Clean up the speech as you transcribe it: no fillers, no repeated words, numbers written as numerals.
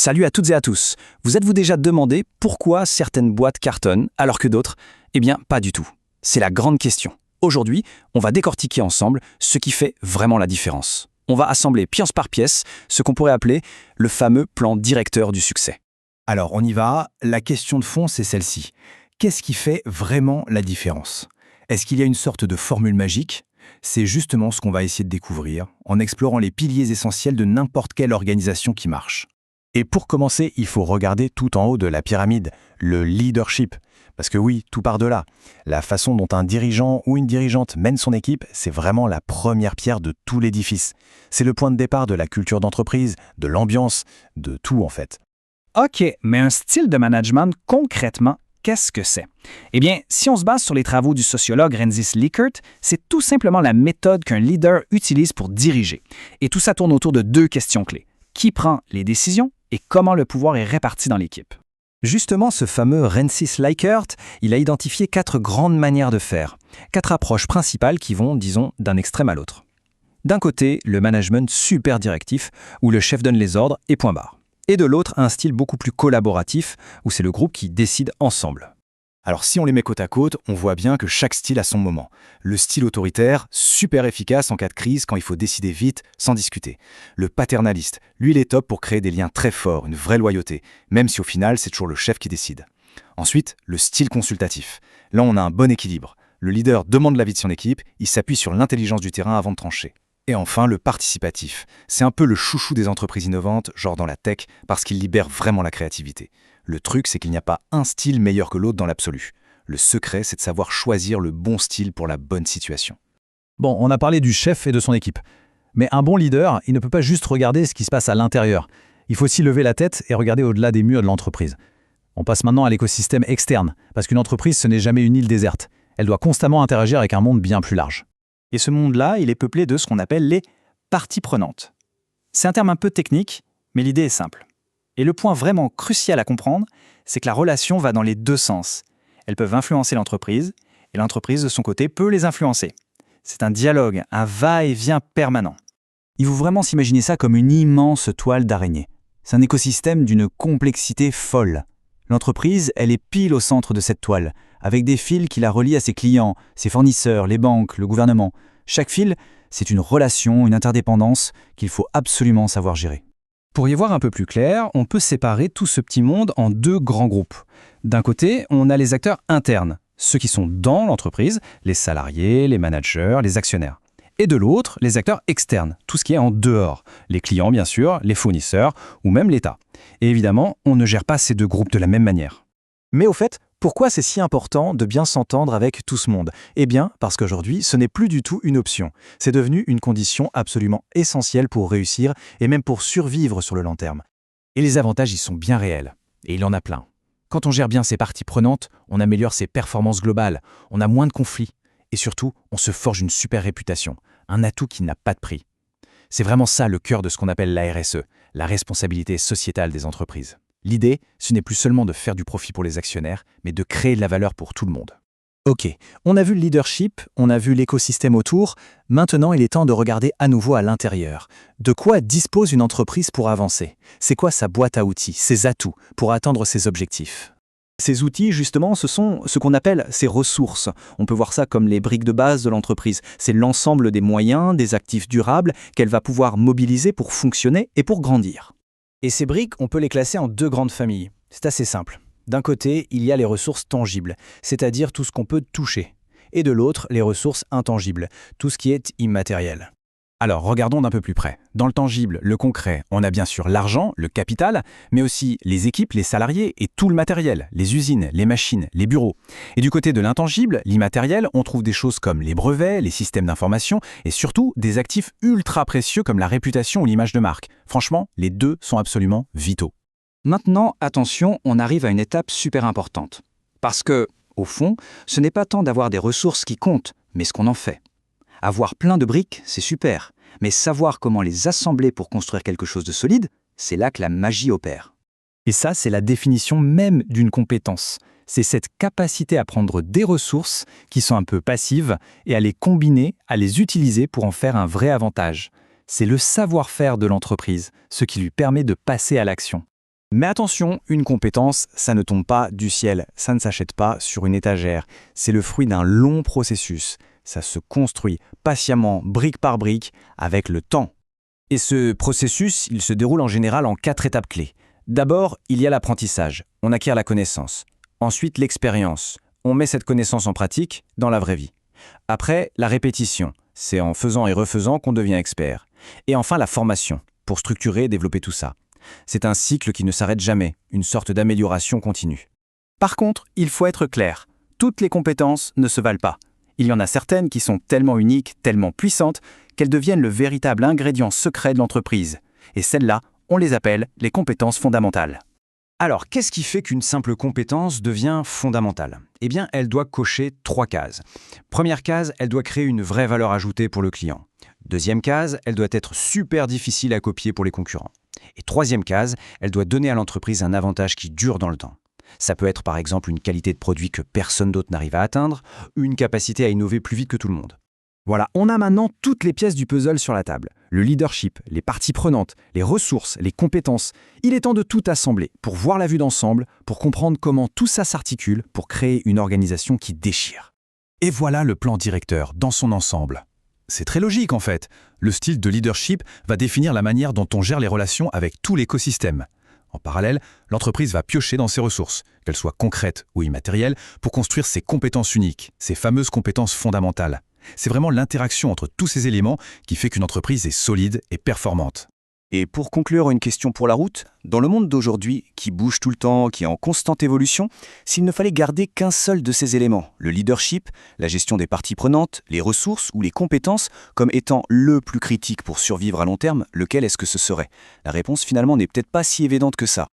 Salut à toutes et à tous. Vous êtes-vous déjà demandé pourquoi certaines boîtes cartonnent alors que d'autres? Eh bien, pas du tout. C'est la grande question. Aujourd'hui, on va décortiquer ensemble ce qui fait vraiment la différence. On va assembler pièce par pièce ce qu'on pourrait appeler le fameux plan directeur du succès. Alors, on y va. La question de fond, c'est celle-ci. Qu'est-ce qui fait vraiment la différence? Est-ce qu'il y a une sorte de formule magique? C'est justement ce qu'on va essayer de découvrir en explorant les piliers essentiels de n'importe quelle organisation qui marche. Et pour commencer, il faut regarder tout en haut de la pyramide, le leadership. Parce que oui, tout part de là. La façon dont un dirigeant ou une dirigeante mène son équipe, c'est vraiment la première pierre de tout l'édifice. C'est le point de départ de la culture d'entreprise, de l'ambiance, de tout en fait. OK, mais un style de management, concrètement, qu'est-ce que c'est? Eh bien, si on se base sur les travaux du sociologue Rensis Likert, c'est tout simplement la méthode qu'un leader utilise pour diriger. Et tout ça tourne autour de deux questions clés. Qui prend les décisions et comment le pouvoir est réparti dans l'équipe? Justement, ce fameux Rensis Likert, il a identifié 4 grandes manières de faire, 4 approches principales qui vont, disons, d'un extrême à l'autre. D'un côté, le management super directif, où le chef donne les ordres et point barre. Et de l'autre, un style beaucoup plus collaboratif, où c'est le groupe qui décide ensemble. Alors si on les met côte à côte, on voit bien que chaque style a son moment. Le style autoritaire, super efficace en cas de crise quand il faut décider vite, sans discuter. Le paternaliste, lui il est top pour créer des liens très forts, une vraie loyauté, même si au final c'est toujours le chef qui décide. Ensuite, le style consultatif. Là on a un bon équilibre. Le leader demande l'avis de son équipe, il s'appuie sur l'intelligence du terrain avant de trancher. Et enfin, le participatif. C'est un peu le chouchou des entreprises innovantes, genre dans la tech, parce qu'il libère vraiment la créativité. Le truc, c'est qu'il n'y a pas un style meilleur que l'autre dans l'absolu. Le secret, c'est de savoir choisir le bon style pour la bonne situation. Bon, on a parlé du chef et de son équipe. Mais un bon leader, il ne peut pas juste regarder ce qui se passe à l'intérieur. Il faut aussi lever la tête et regarder au-delà des murs de l'entreprise. On passe maintenant à l'écosystème externe, parce qu'une entreprise, ce n'est jamais une île déserte. Elle doit constamment interagir avec un monde bien plus large. Et ce monde-là, il est peuplé de ce qu'on appelle les parties prenantes. C'est un terme un peu technique, mais l'idée est simple. Et le point vraiment crucial à comprendre, c'est que la relation va dans les deux sens. Elles peuvent influencer l'entreprise, et l'entreprise, de son côté, peut les influencer. C'est un dialogue, un va-et-vient permanent. Il faut vraiment s'imaginer ça comme une immense toile d'araignée. C'est un écosystème d'une complexité folle. L'entreprise, elle est pile au centre de cette toile, avec des fils qui la relient à ses clients, ses fournisseurs, les banques, le gouvernement. Chaque fil, c'est une relation, une interdépendance qu'il faut absolument savoir gérer. Pour y voir un peu plus clair, on peut séparer tout ce petit monde en 2 grands groupes. D'un côté, on a les acteurs internes, ceux qui sont dans l'entreprise, les salariés, les managers, les actionnaires. Et de l'autre, les acteurs externes, tout ce qui est en dehors, les clients bien sûr, les fournisseurs ou même l'État. Et évidemment, on ne gère pas ces 2 groupes de la même manière. Mais au fait, pourquoi c'est si important de bien s'entendre avec tout ce monde? Eh bien, parce qu'aujourd'hui, ce n'est plus du tout une option. C'est devenu une condition absolument essentielle pour réussir et même pour survivre sur le long terme. Et les avantages y sont bien réels. Et il en a plein. Quand on gère bien ses parties prenantes, on améliore ses performances globales, on a moins de conflits. Et surtout, on se forge une super réputation, un atout qui n'a pas de prix. C'est vraiment ça le cœur de ce qu'on appelle la RSE, la responsabilité sociétale des entreprises. L'idée, ce n'est plus seulement de faire du profit pour les actionnaires, mais de créer de la valeur pour tout le monde. Ok, on a vu le leadership, on a vu l'écosystème autour, maintenant il est temps de regarder à nouveau à l'intérieur. De quoi dispose une entreprise pour avancer? C'est quoi sa boîte à outils, ses atouts, pour atteindre ses objectifs? Ces outils, justement, ce sont ce qu'on appelle ses ressources. On peut voir ça comme les briques de base de l'entreprise. C'est l'ensemble des moyens, des actifs durables qu'elle va pouvoir mobiliser pour fonctionner et pour grandir. Et ces briques, on peut les classer en 2 grandes familles. C'est assez simple. D'un côté, il y a les ressources tangibles, c'est-à-dire tout ce qu'on peut toucher. Et de l'autre, les ressources intangibles, tout ce qui est immatériel. Alors, regardons d'un peu plus près. Dans le tangible, le concret, on a bien sûr l'argent, le capital, mais aussi les équipes, les salariés et tout le matériel, les usines, les machines, les bureaux. Et du côté de l'intangible, l'immatériel, on trouve des choses comme les brevets, les systèmes d'information et surtout des actifs ultra précieux comme la réputation ou l'image de marque. Franchement, les 2 sont absolument vitaux. Maintenant, attention, on arrive à une étape super importante. Parce que, au fond, ce n'est pas tant d'avoir des ressources qui comptent, mais ce qu'on en fait. Avoir plein de briques, c'est super, mais savoir comment les assembler pour construire quelque chose de solide, c'est là que la magie opère. Et ça, c'est la définition même d'une compétence. C'est cette capacité à prendre des ressources qui sont un peu passives et à les combiner, à les utiliser pour en faire un vrai avantage. C'est le savoir-faire de l'entreprise, ce qui lui permet de passer à l'action. Mais attention, une compétence, ça ne tombe pas du ciel, ça ne s'achète pas sur une étagère. C'est le fruit d'un long processus. Ça se construit patiemment, brique par brique, avec le temps. Et ce processus, il se déroule en général en 4 étapes clés. D'abord, il y a l'apprentissage. On acquiert la connaissance. Ensuite, l'expérience. On met cette connaissance en pratique dans la vraie vie. Après, la répétition. C'est en faisant et refaisant qu'on devient expert. Et enfin, la formation, pour structurer et développer tout ça. C'est un cycle qui ne s'arrête jamais, une sorte d'amélioration continue. Par contre, il faut être clair. Toutes les compétences ne se valent pas. Il y en a certaines qui sont tellement uniques, tellement puissantes, qu'elles deviennent le véritable ingrédient secret de l'entreprise. Et celles-là, on les appelle les compétences fondamentales. Alors, qu'est-ce qui fait qu'une simple compétence devient fondamentale? Eh bien, elle doit cocher 3 cases. Première case, elle doit créer une vraie valeur ajoutée pour le client. Deuxième case, elle doit être super difficile à copier pour les concurrents. Et troisième case, elle doit donner à l'entreprise un avantage qui dure dans le temps. Ça peut être par exemple une qualité de produit que personne d'autre n'arrive à atteindre, une capacité à innover plus vite que tout le monde. Voilà, on a maintenant toutes les pièces du puzzle sur la table. Le leadership, les parties prenantes, les ressources, les compétences. Il est temps de tout assembler pour voir la vue d'ensemble, pour comprendre comment tout ça s'articule pour créer une organisation qui déchire. Et voilà le plan directeur dans son ensemble. C'est très logique en fait. Le style de leadership va définir la manière dont on gère les relations avec tout l'écosystème. En parallèle, l'entreprise va piocher dans ses ressources, qu'elles soient concrètes ou immatérielles, pour construire ses compétences uniques, ses fameuses compétences fondamentales. C'est vraiment l'interaction entre tous ces éléments qui fait qu'une entreprise est solide et performante. Et pour conclure, une question pour la route. Dans le monde d'aujourd'hui, qui bouge tout le temps, qui est en constante évolution, s'il ne fallait garder qu'un seul de ces éléments, le leadership, la gestion des parties prenantes, les ressources ou les compétences, comme étant le plus critique pour survivre à long terme, lequel est-ce que ce serait? La réponse finalement n'est peut-être pas si évidente que ça.